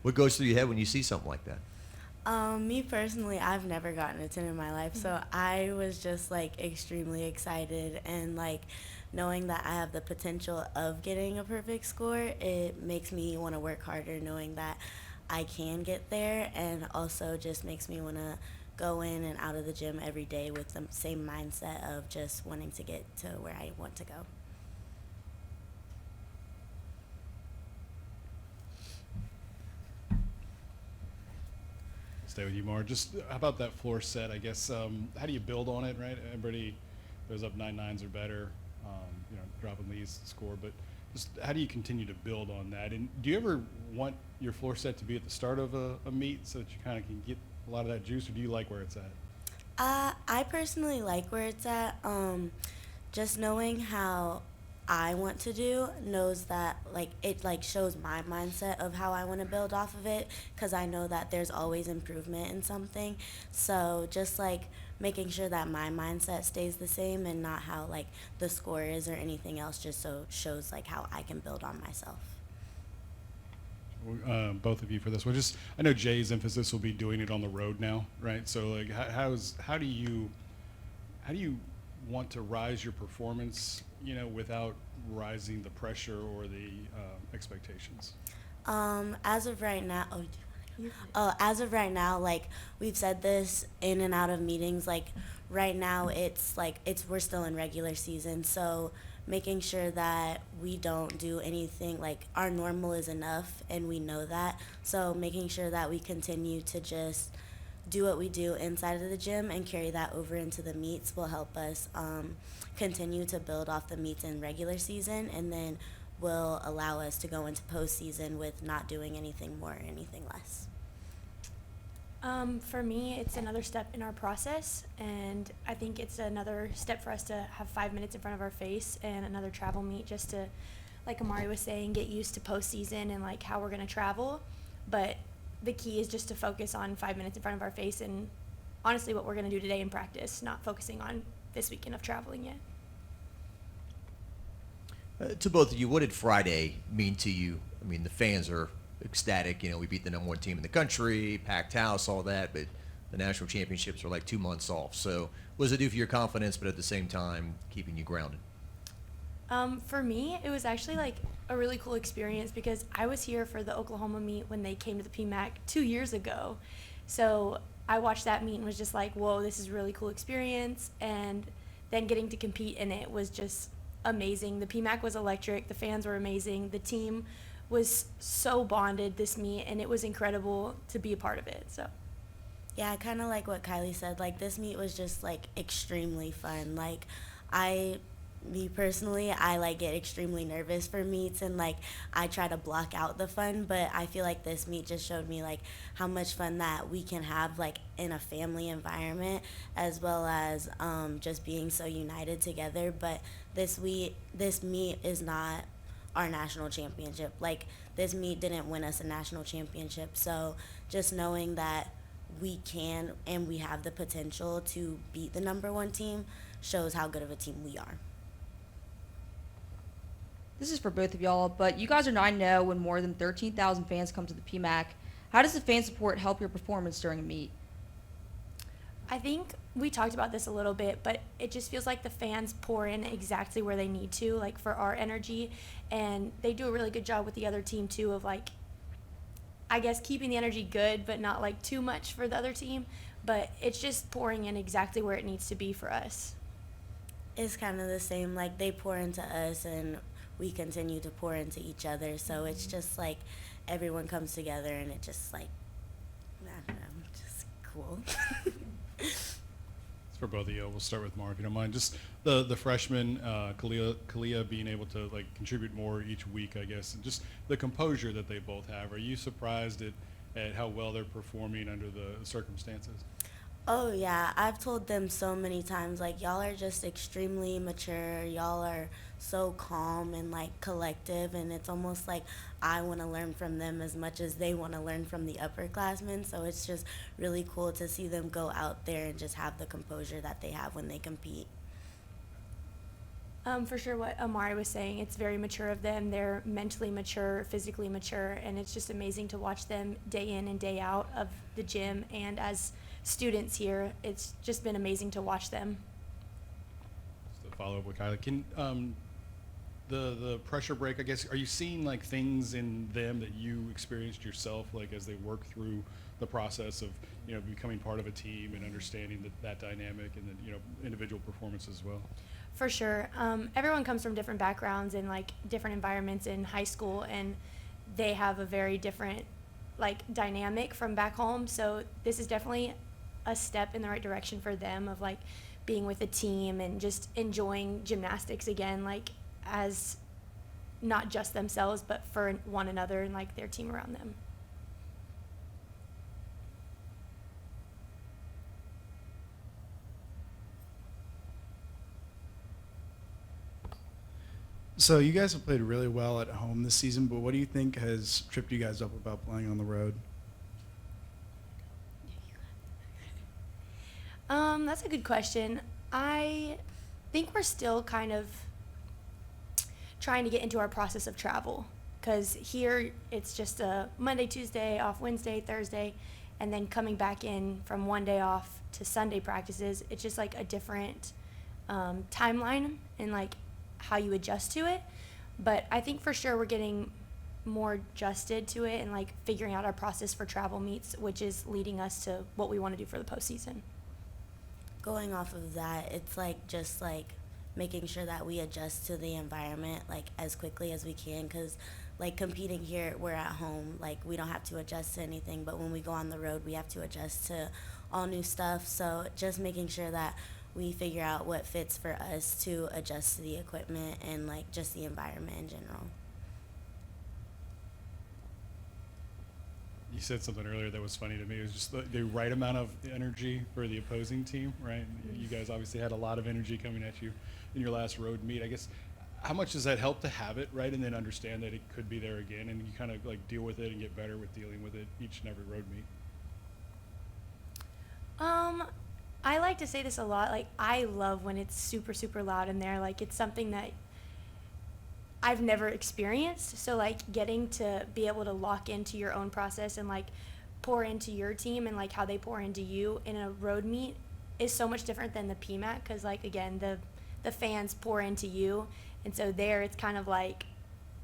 What goes through your head when you see something like that? Me personally, I've never gotten a 10 in my life, so I was just like extremely excited and like knowing that I have the potential of getting a perfect score, it makes me want to work harder knowing that I can get there and also just makes me want to go in and out of the gym every day with the same mindset of just wanting to get to where I want to go. Stay with you more. Just how about that floor set? I guess how do you build on it, right? Everybody goes up 9-9s or better, dropping leads score. But just how do you continue to build on that? And do you ever want your floor set to be at the start of a meet so that you kind of can get a lot of that juice, or do you like where it's at? I personally like where it's at. Just knowing how I want to do knows that like it like shows my mindset of how I want to build off of it because I know that there's always improvement in something. So just like making sure that my mindset stays the same and not how like the score is or anything else just so shows like how I can build on myself. Both of you for this one. Just I know Jay's emphasis will be doing it on the road now, right? So like how do you want to rise your performance, without rising the pressure or the expectations? As of right now, as of right now, like we've said this in and out of meetings, like right now it's we're still in regular season, so making sure that we don't do anything like our normal is enough and we know that. So making sure that we continue to just do what we do inside of the gym and carry that over into the meets will help us continue to build off the meets in regular season and then will allow us to go into postseason with not doing anything more or anything less. For me, it's another step in our process, and I think it's another step for us to have 5 minutes in front of our face and another travel meet just to, like Amari was saying, get used to postseason and like how we're going to travel. But the key is just to focus on 5 minutes in front of our face and honestly what we're going to do today in practice, not focusing on this weekend of traveling yet. To both of you, what did Friday mean to you? I mean, the fans are ecstatic. We beat the number one team in the country, packed house, all that, but the national championships are like 2 months off. So what does it do for your confidence, but at the same time, keeping you grounded? For me, it was actually like a really cool experience because I was here for the Oklahoma meet when they came to the PMAC 2 years ago. So I watched that meet and was just like, whoa, this is a really cool experience. And then getting to compete in it was just amazing. The PMAC was electric. The fans were amazing. The team was so bonded this meet, and it was incredible to be a part of it. So Yeah, kind of like what Kylie said. Like this meet was just like extremely fun. Like me personally, I like get extremely nervous for meets and like I try to block out the fun. But I feel like this meet just showed me like how much fun that we can have like in a family environment as well as just being so united together. But this meet is not our national championship. Like this meet didn't win us a national championship. So just knowing that we can and we have the potential to beat the number one team shows how good of a team we are. This is for both of y'all, but you guys are 9-0 when more than 13,000 fans come to the PMAC. How does the fan support help your performance during a meet? I think we talked about this a little bit, but it just feels like the fans pour in exactly where they need to, like for our energy, and they do a really good job with the other team too of like, I guess keeping the energy good, but not like too much for the other team, but it's just pouring in exactly where it needs to be for us. It's kind of the same. Like they pour into us and we continue to pour into each other. So it's just like everyone comes together and it just like, I don't know, just cool. It's for both of you. We'll start with Mark, if you don't mind. Just the freshman, Kalia being able to like contribute more each week, I guess, and just the composure that they both have. Are you surprised at how well they're performing under the circumstances? Oh yeah, I've told them so many times, like y'all are just extremely mature, y'all are so calm and like collective, and it's almost like I want to learn from them as much as they want to learn from the upperclassmen. So it's just really cool to see them go out there and just have the composure that they have when they compete. For sure what Amari was saying, it's very mature of them. They're mentally mature, physically mature, and it's just amazing to watch them day in and day out of the gym. And as students here, it's just been amazing to watch them. Just to follow up with Kylie, can the pressure break, I guess, are you seeing like things in them that you experienced yourself, like as they work through the process of, you know, becoming part of a team and understanding that dynamic and then, you know, individual performance as well? For sure. Everyone comes from different backgrounds and like different environments in high school, and they have a very different like dynamic from back home. So this is definitely a step in the right direction for them of like being with a team and just enjoying gymnastics again, like as not just themselves, but for one another and like their team around them. So you guys have played really well at home this season, but what do you think has tripped you guys up about playing on the road? That's a good question. I think we're still kind of trying to get into our process of travel, because here it's just a Monday, Tuesday, off Wednesday, Thursday, and then coming back in from one day off to Sunday practices. It's just like a different timeline and like how you adjust to it. But I think for sure we're getting more adjusted to it and like figuring out our process for travel meets, which is leading us to what we want to do for the postseason. Going off of that, it's like just like making sure that we adjust to the environment like as quickly as we can, because like competing here, we're at home, like we don't have to adjust to anything, but when we go on the road we have to adjust to all new stuff. So just making sure that we figure out what fits for us to adjust to the equipment and like just the environment in general. You said something earlier that was funny to me. It was just the right amount of energy for the opposing team, right? You guys obviously had a lot of energy coming at you in your last road meet. I guess, how much does that help to have it, right? And then understand that it could be there again, and you kind of like deal with it and get better with dealing with it each and every road meet? I like to say this a lot. Like, I love when it's super, super loud in there. Like, it's something that I've never experienced. So, like, getting to be able to lock into your own process and, like, pour into your team and, like, how they pour into you in a road meet is so much different than the PMAC, because, like, again, the fans pour into you. And so there it's kind of like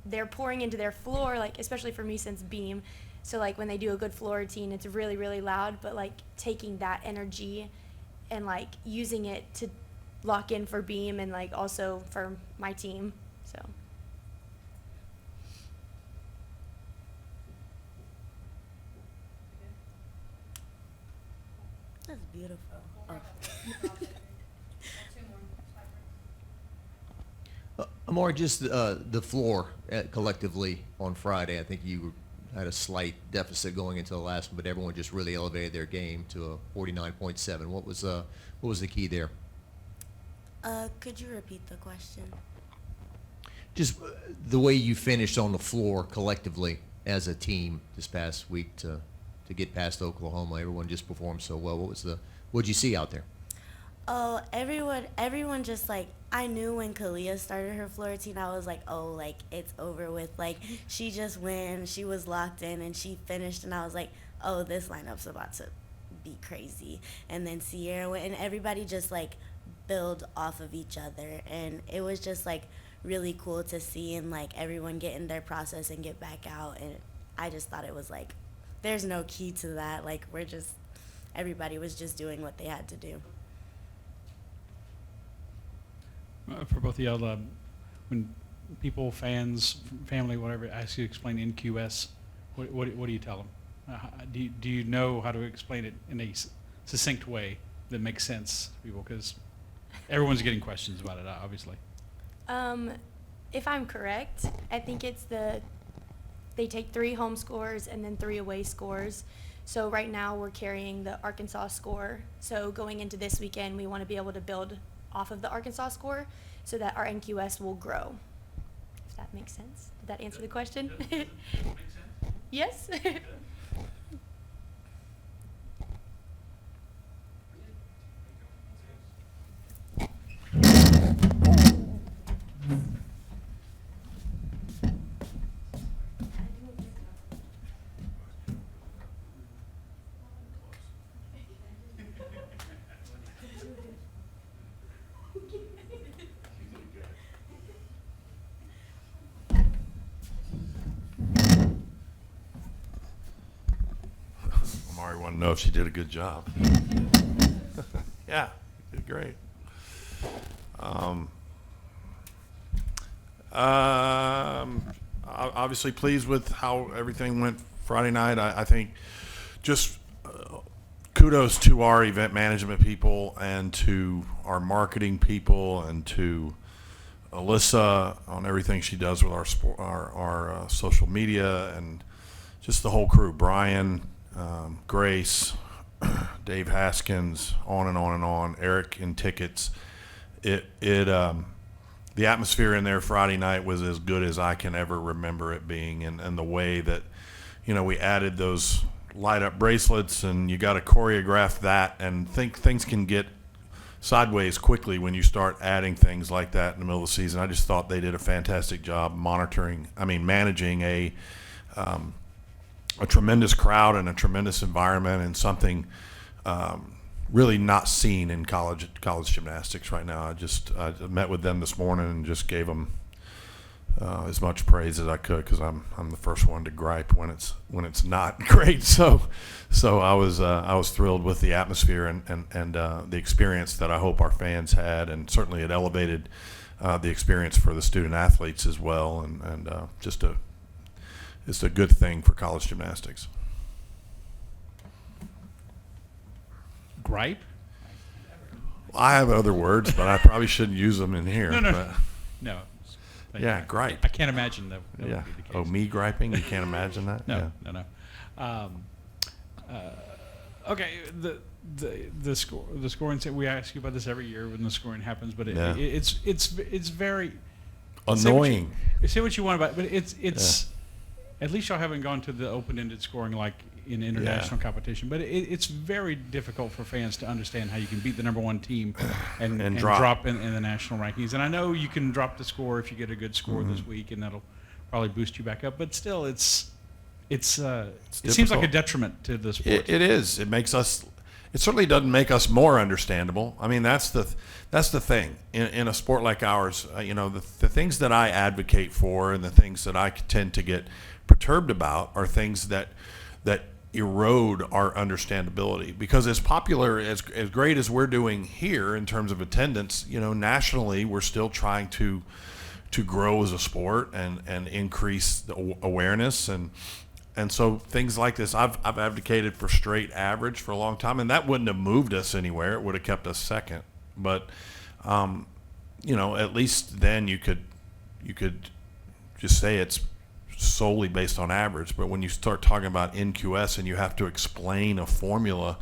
they're pouring into their floor, like, especially for me since beam. So, like, when they do a good floor routine, it's really, really loud, but, like, taking that energy and like using it to lock in for beam and like also for my team. So That's beautiful. Oh. Amari, just the floor collectively on Friday. I think you had a slight deficit going into the last one, but everyone just really elevated their game to a 49.7. What was the key there? Could you repeat the question? Just the way you finished on the floor collectively as a team this past week to get past Oklahoma. Everyone just performed so well. What'd you see out there? Oh, everyone just like, I knew when Kalia started her floor routine, I was like, oh, like, it's over with. Like, she just went, she was locked in, and she finished, and I was like, oh, this lineup's about to be crazy. And then Sierra went, and everybody just, like, build off of each other. And it was just, like, really cool to see, and, like, everyone get in their process and get back out. And I just thought it was, like, there's no key to that. Like, everybody was just doing what they had to do. For both of y'all, when people, fans, family, whatever, ask you to explain NQS, what do you tell them? Do you know how to explain it in a succinct way that makes sense to people? Because everyone's getting questions about it, obviously. If I'm correct, I think it's they take 3 home scores and then 3 away scores. So right now we're carrying the Arkansas score. So going into this weekend, we want to be able to build off of the Arkansas score so that our NQS will grow. If that makes sense. Did that answer the question? Does it make sense? Yes. Amari wanted to know if she did a good job. Yeah, did great. Obviously pleased with how everything went Friday night. I think just kudos to our event management people and to our marketing people and to Alyssa on everything she does with our social media and just the whole crew. Brian, Grace, Dave Haskins, on and on and on. Eric in tickets. The atmosphere in there Friday night was as good as I can ever remember it being, and the way that, we added those light up bracelets, and you got to choreograph that, and things can get sideways quickly when you start adding things like that in the middle of the season. I just thought they did a fantastic job managing a tremendous crowd and a tremendous environment, and something really not seen in college gymnastics right now. I met with them this morning and just gave them as much praise as I could, because I'm the first one to gripe when it's not great. So I was thrilled with the atmosphere and the experience that I hope our fans had, and certainly it elevated the experience for the student athletes as well, and it's a good thing for college gymnastics. Gripe? I have other words, but I probably shouldn't use them in here. No. Yeah, gripe. I can't imagine that would Yeah. be the case. Oh, me griping? You can't imagine that? No, Yeah. no. Okay, the scoring. We ask you about this every year when the scoring happens, but Yeah. it's very Annoying. Say what you want about it, but it's at least y'all haven't gone to the open-ended scoring like in international competition, but it's very difficult for fans to understand how you can beat the number one team and drop in the national rankings. And I know you can drop the score if you get a good score this week, and that'll probably boost you back up. But still, it seems like a detriment to the sport. It is. It makes us. It certainly doesn't make us more understandable. I mean, that's the thing in a sport like ours. The things that I advocate for and the things that I tend to get perturbed about are things that erode our understandability, because as popular as great as we're doing here in terms of attendance, nationally we're still trying to grow as a sport and increase the awareness, and so things like this, I've advocated for straight average for a long time, and that wouldn't have moved us anywhere. It would have kept us second, but at least then you could just say it's solely based on average. But when you start talking about NQS and you have to explain a formula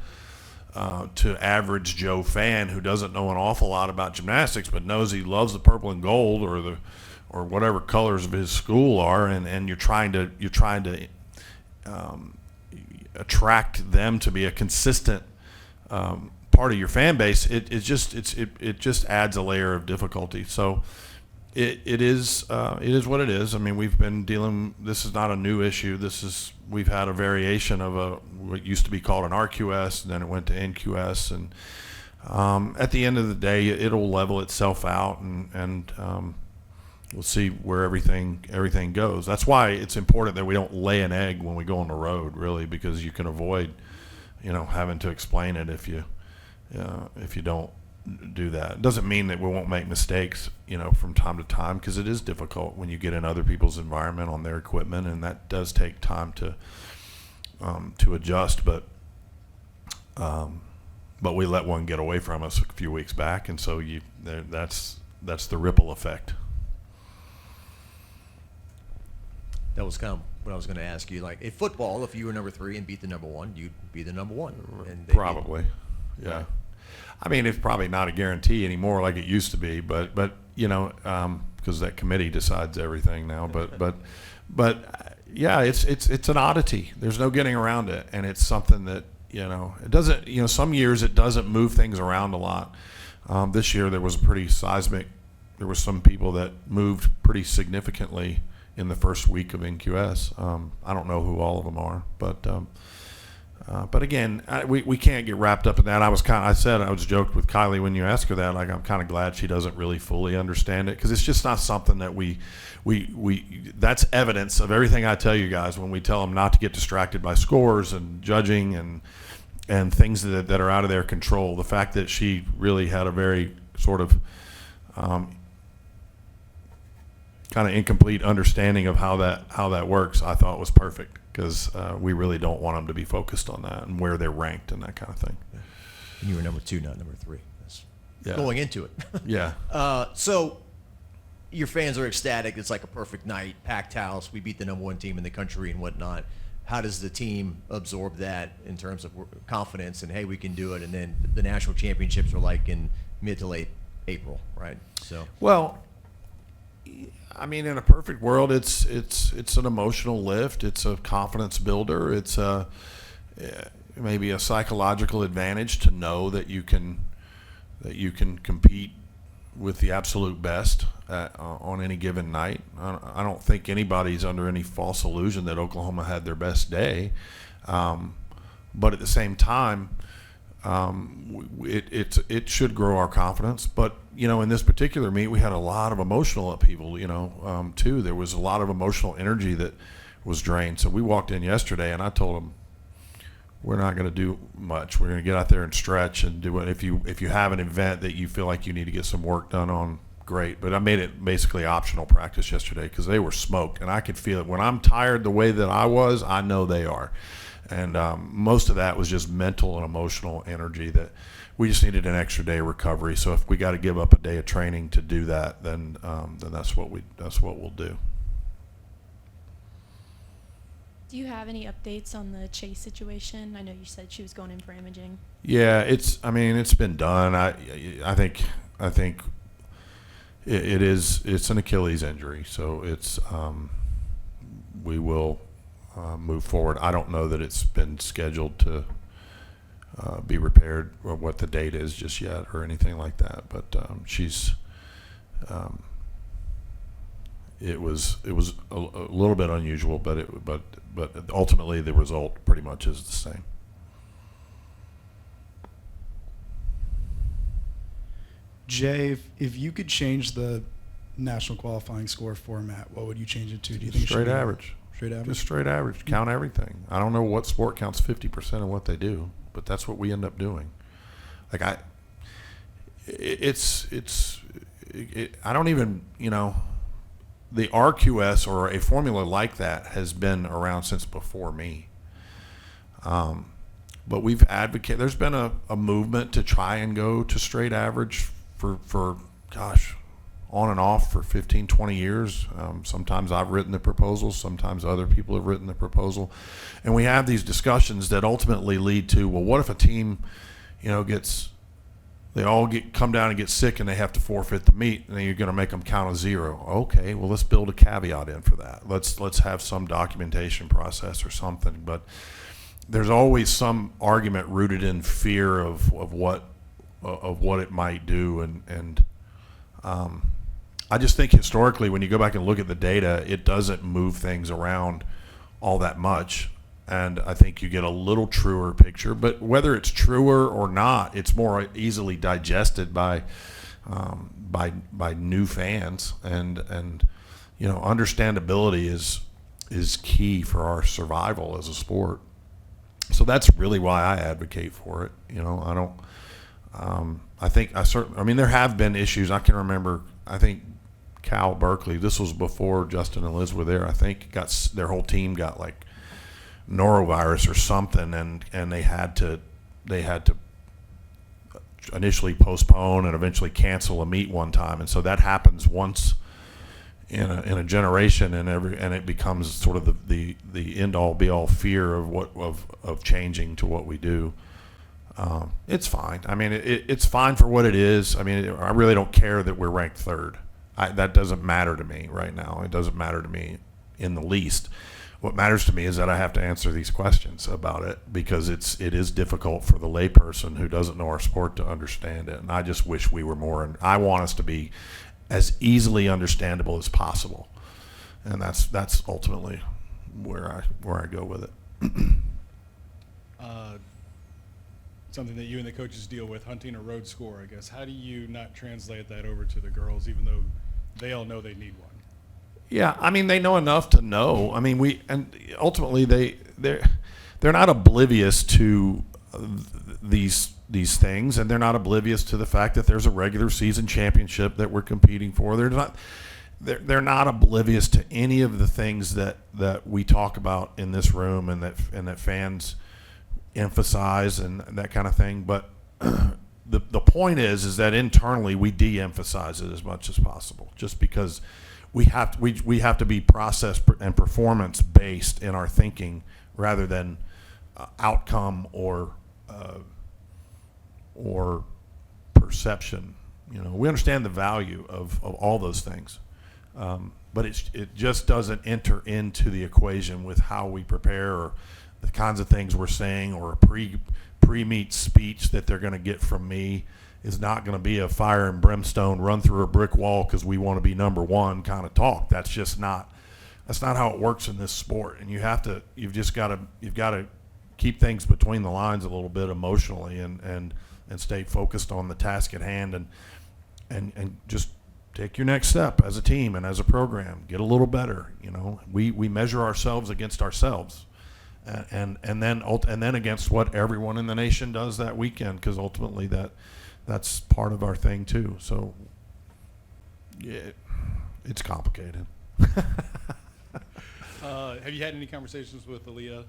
to average Joe fan who doesn't know an awful lot about gymnastics but knows he loves the purple and gold or whatever colors of his school are, and you're trying to attract them to be a consistent part of your fan base, it just adds a layer of difficulty. So it is what it is. I mean, we've been dealing. This is not a new issue. We've had a variation of what used to be called an RQS, and then it went to NQS, and at the end of the day, it'll level itself out, and we'll see where everything goes. That's why it's important that we don't lay an egg when we go on the road, really, because you can avoid, having to explain it if you don't do that. It doesn't mean that we won't make mistakes, from time to time, because it is difficult when you get in other people's environment on their equipment, and that does take time to adjust. But we let one get away from us a few weeks back, and so that's the ripple effect. That was kind of what I was going to ask you. Like, in football, if you were number 3 and beat the number 1, you'd be the number 1. And Probably, yeah. I mean, it's probably not a guarantee anymore like it used to be, but because that committee decides everything now. But yeah, it's an oddity. There's no getting around it, and it's something that it doesn't. Some years it doesn't move things around a lot. This year there was a pretty seismic. There were some people that moved pretty significantly in the first week of NQS. I don't know who all of them are, but But again, we can't get wrapped up in that. I was joked with Kylie when you asked her that. Like, I'm kind of glad she doesn't really fully understand it, because it's just not something that we that's evidence of everything I tell you guys when we tell them not to get distracted by scores and judging and things that are out of their control. The fact that she really had a very sort of kind of incomplete understanding of how that works, I thought was perfect, because we really don't want them to be focused on that and where they're ranked and that kind of thing. And you were number 2, not number 3. That's Yeah. going into it. Yeah. So your fans are ecstatic. It's like a perfect night, packed house. We beat the number 1 team in the country and whatnot. How does the team absorb that in terms of confidence and, hey, we can do it? And then the national championships are like in mid to late April, right? So Well, I mean, in a perfect world, it's an emotional lift. It's a confidence builder. It's maybe a psychological advantage to know that you can compete with the absolute best on any given night. I don't think anybody's under any false illusion that Oklahoma had their best day, but at the same time, it should grow our confidence. But in this particular meet, we had a lot of emotional upheaval. Too. There was a lot of emotional energy that was drained. So we walked in yesterday, and I told them, we're not going to do much. We're going to get out there and stretch and do it. If you have an event that you feel like you need to get some work done on, great. But I made it basically optional practice yesterday because they were smoked, and I could feel it. When I'm tired the way that I was, I know they are. And most of that was just mental and emotional energy that we just needed an extra day of recovery. So if we got to give up a day of training to do that, then that's what we'll do. Do you have any updates on the Chase situation? I know you said she was going in for imaging. Yeah, it's been done. I think it's an Achilles injury, so it's we will move forward. I don't know that it's been scheduled to be repaired or what the date is just yet or anything like that. But she's it was a little bit unusual, but ultimately the result pretty much is the same. Jay, if you could change the national qualifying score format, what would you change it to? Do you think it should Straight be average? Straight average. Just straight average. Count everything. I don't know what sport counts 50% of what they do, but that's what we end up doing. Like I don't even, the RQS or a formula like that has been around since before me. But we've advocated, there's been a movement to try and go to straight average for gosh, on and off for 15, 20 years. Sometimes I've written the proposal, sometimes other people have written the proposal. And we have these discussions that ultimately lead to, well, what if a team, they all come down and get sick and they have to forfeit the meet, and then you're going to make them count a 0. Okay, well, let's build a caveat in for that. Let's have some documentation process or something. But there's always some argument rooted in fear of what it might do, and I just think historically, when you go back and look at the data, it doesn't move things around all that much. And I think you get a little truer picture. But whether it's truer or not, it's more easily digested by new fans. And understandability is key for our survival as a sport. So that's really why I advocate for it. I don't. There have been issues. I can remember. I think Cal Berkeley. This was before Justin and Liz were there. I think their whole team got like norovirus or something, and they had to initially postpone and eventually cancel a meet one time. And so that happens once in a generation, and it becomes sort of the end all be all fear of changing to what we do. It's fine. I mean, it's fine for what it is. I mean, I really don't care that we're ranked 3rd. That doesn't matter to me right now. It doesn't matter to me in the least. What matters to me is that I have to answer these questions about it, because it is difficult for the layperson who doesn't know our sport to understand it. And I just wish we were more. And I want us to be as easily understandable as possible. And that's ultimately where I go with it. something that you and the coaches deal with, hunting a road score, I guess. How do you not translate that over to the girls, even though they all know they need one? Yeah, I mean, they know enough to know. I mean, and ultimately they're not oblivious to these things, and they're not oblivious to the fact that there's a regular season championship that we're competing for. They're not oblivious to any of the things that we talk about in this room and that fans emphasize and that kind of thing. But the point is that internally we de-emphasize it as much as possible, just because we have to be process and performance based in our thinking rather than outcome or perception. You know, we understand the value of all those things, but it just doesn't enter into the equation with how we prepare or the kinds of things we're saying, or a pre-meet speech that they're going to get from me is not going to be a fire and brimstone, run through a brick wall because we want to be number one kind of talk. That's not how it works in this sport. And you've got to keep things between the lines a little bit emotionally and stay focused on the task at hand and just take your next step as a team and as a program. Get a little better. You know, we measure ourselves against ourselves. And then against what everyone in the nation does that weekend, because ultimately that's part of our thing too. So yeah, it's complicated. Have you had any conversations with Aaliyah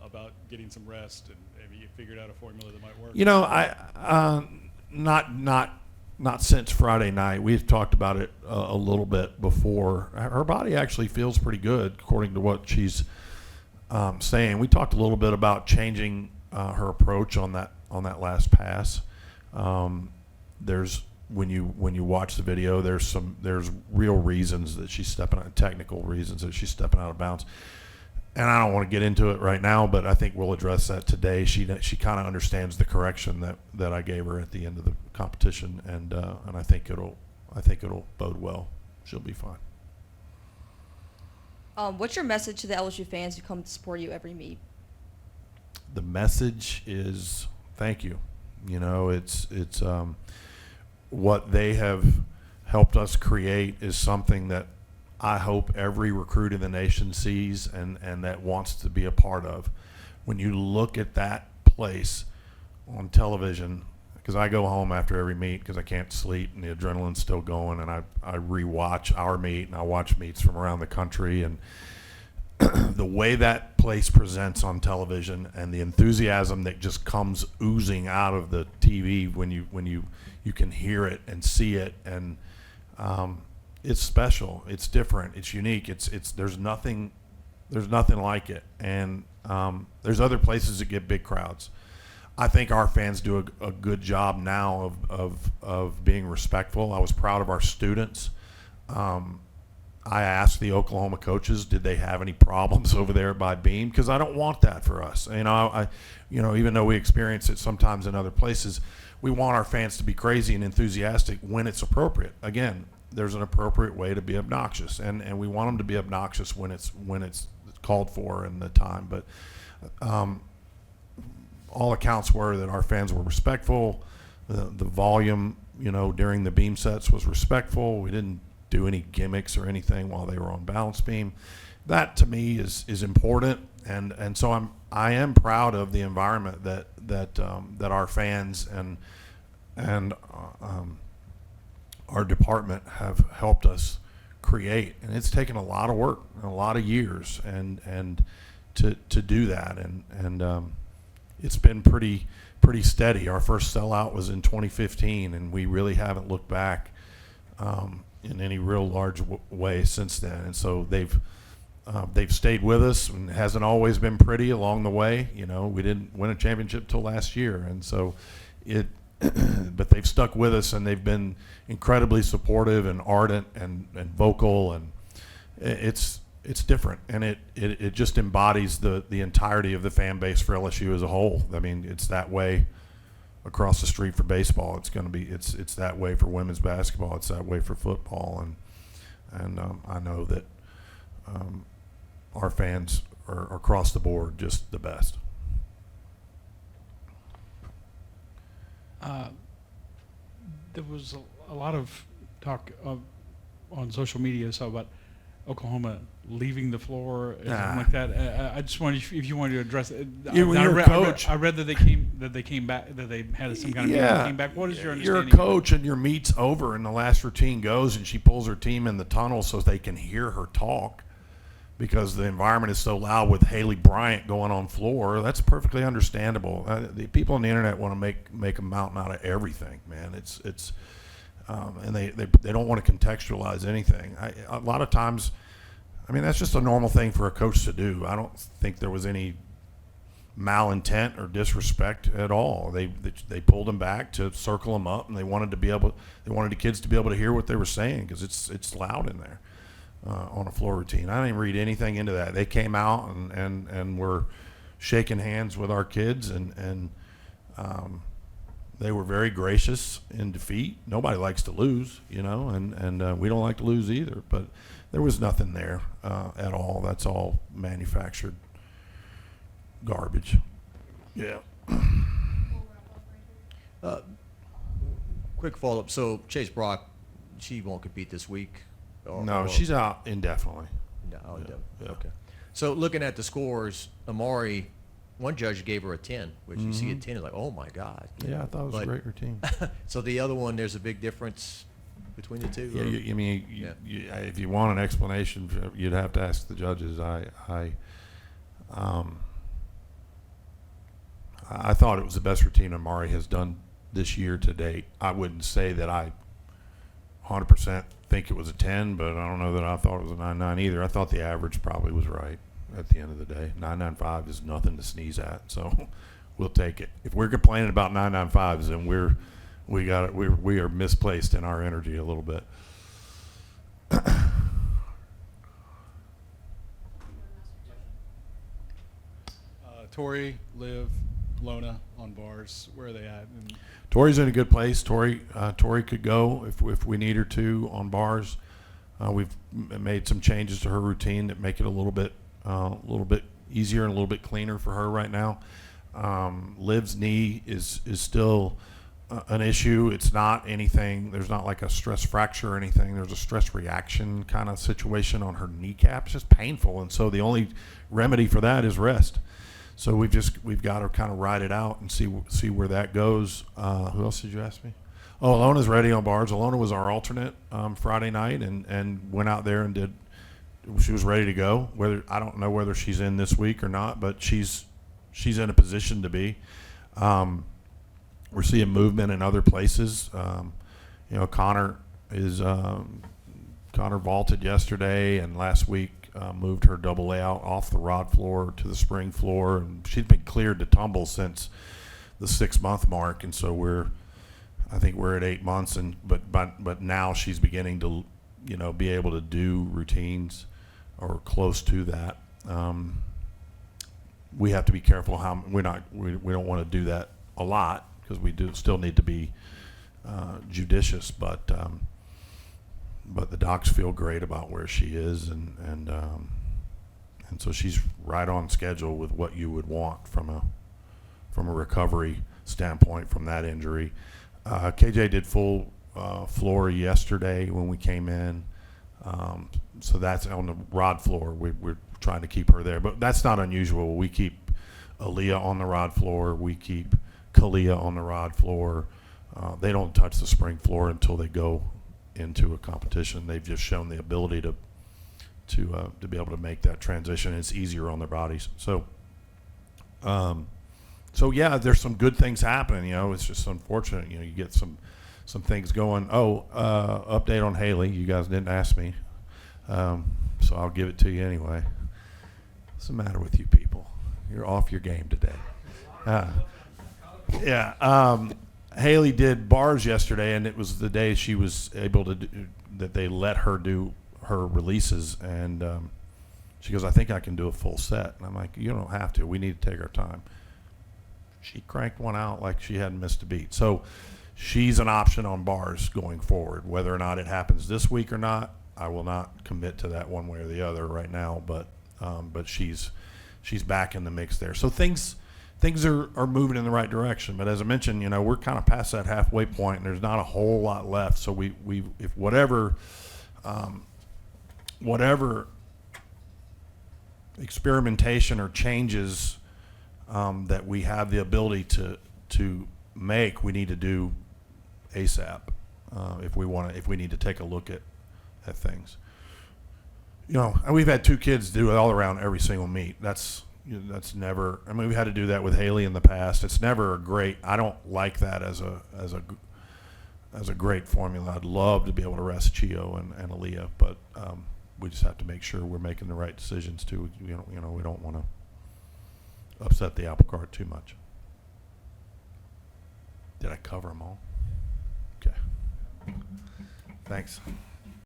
about getting some rest, and have you figured out a formula that might work? You know, I not since Friday night. We've talked about it a little bit before. Her body actually feels pretty good, according to what she's saying. We talked a little bit about changing her approach on that last pass. There's when you watch the video, there's real reasons that she's stepping out, technical reasons that she's stepping out of bounds. And I don't want to get into it right now, but I think we'll address that today. She kind of understands the correction that I gave her at the end of the competition, and I think it'll bode well. She'll be fine. What's your message to the LSU fans who come to support you every meet? The message is thank you. You know, it's what they have helped us create is something that I hope every recruit in the nation sees and that wants to be a part of. When you look at that place on television, because I go home after every meet because I can't sleep and the adrenaline's still going, and I rewatch our meet and I watch meets from around the country, and the way that place presents on television and the enthusiasm that just comes oozing out of the TV when you can hear it and see it, and it's special, it's different, it's unique, it's there's nothing like it, and there's other places that get big crowds. I think our fans do a good job now of being respectful. I was proud of our students. I asked the Oklahoma coaches, did they have any problems over there by Beam? Because I don't want that for us. Even though we experience it sometimes in other places, we want our fans to be crazy and enthusiastic when it's appropriate. Again, there's an appropriate way to be obnoxious, and we want them to be obnoxious when it's called for in the time. But all accounts were that our fans were respectful. The volume, during the beam sets was respectful. We didn't do any gimmicks or anything while they were on balance beam. That to me is important, and so I am proud of the environment that our fans and our department have helped us create, and it's taken a lot of work and a lot of years and to do that, and it's been pretty steady. Our first sellout was in 2015, and we really haven't looked back in any real large way since then. And so they've stayed with us, and it hasn't always been pretty along the way. We didn't win a championship till last year, and so but they've stuck with us, and they've been incredibly supportive and ardent and vocal, and it's different, and it just embodies the entirety of the fan base for LSU as a whole. I mean, it's that way across the street for baseball. It's that way for women's basketball. It's that way for football, and I know that our fans are across the board just the best. There was a lot of talk on social media about Oklahoma leaving the floor and something like that. I just wanted if you wanted to address it. You're a coach. I read that they came back, that they had some kind of meeting and came back. What is your understanding? You're a coach and your meet's over and the last routine goes and she pulls her team in the tunnel so they can hear her talk because the environment is so loud with Haley Bryant going on floor. That's perfectly understandable. The people on the internet want to make a mountain out of everything, man. And they don't want to contextualize anything. A lot of times, I mean, that's just a normal thing for a coach to do. I don't think there was any malintent or disrespect at all. They pulled them back to circle them up, and they wanted the kids to be able to hear what they were saying because it's loud in there on a floor routine. I didn't read anything into that. They came out and were shaking hands with our kids and they were very gracious in defeat. Nobody likes to lose, and we don't like to lose either. But there was nothing there at all. That's all manufactured garbage. Yeah. Quick follow-up. So Chase Brock, she won't compete this week? No, she's out indefinitely. No, Yeah. Okay. So looking at the scores, Amari, one judge gave her a 10, which you see a 10 is like, oh my God. Yeah, I thought it was a great routine. So the other one, there's a big difference between the two? Yeah, if you want an explanation, you'd have to ask the judges. I thought it was the best routine Amari has done this year to date. I wouldn't say that I 100% think it was a 10, but I don't know that I thought it was a 9.9 either. I thought the average probably was right at the end of the day. 9.95 is nothing to sneeze at, so we'll take it. If we're complaining about 9.95s, then we are misplaced in our energy a little bit. Tori, Liv, Lona on bars. Where are they at? Tori's in a good place. Tori could go if we need her to on bars. We've made some changes to her routine that make it a little bit easier and a little bit cleaner for her right now. Liv's knee is still an issue. It's not anything. There's not like a stress fracture or anything. There's a stress reaction kind of situation on her kneecap. It's just painful, and so the only remedy for that is rest. So we've got to kind of ride it out and see where that goes. Who else did you ask me? Oh, Alona's ready on bars. Alona was our alternate Friday night and went out there and she was ready to go. I don't know whether she's in this week or not, but she's in a position to be. We're seeing movement in other places. Connor vaulted yesterday, and last week moved her double layout off the rod floor to the spring floor, and she's been cleared to tumble since the 6-month mark, and so I think we're at 8 months, but now she's beginning to be able to do routines or close to that. We have to be careful how we don't want to do that a lot because we still need to be judicious, but the docs feel great about where she is, and so she's right on schedule with what you would want from a recovery standpoint from that injury. KJ did full floor yesterday when we came in, so that's on the rod floor. We're trying to keep her there, but that's not unusual. We keep Aaliyah on the rod floor. We keep Kalia on the rod floor. They don't touch the spring floor until they go into a competition. They've just shown the ability to be able to make that transition. It's easier on their bodies. So yeah, there's some good things happening. It's just unfortunate. You get some things going. Update on Haley. You guys didn't ask me, so I'll give it to you anyway. What's the matter with you people? You're off your game today. Yeah. Haley did bars yesterday, and it was the day she was able to that they let her do her releases, and she goes, I think I can do a full set. And I'm like, you don't have to. We need to take our time. She cranked one out like she hadn't missed a beat. So she's an option on bars going forward. Whether or not it happens this week or not, I will not commit to that one way or the other right now, but she's back in the mix there. So things things are moving in the right direction. But as I mentioned, you know, we're kind of past that halfway point, and there's not a whole lot left. So if whatever experimentation or changes that we have the ability to make, we need to do ASAP if we need to take a look at things. You know, and we've had 2 kids do it all around every single meet. That's never. I mean, we had to do that with Haley in the past. It's never a great. I don't like that as a great formula. I'd love to be able to rest Chio and Aaliyah, but we just have to make sure we're making the right decisions too. You know, we don't want to upset the apple cart too much. Did I cover them all? Okay. Thanks.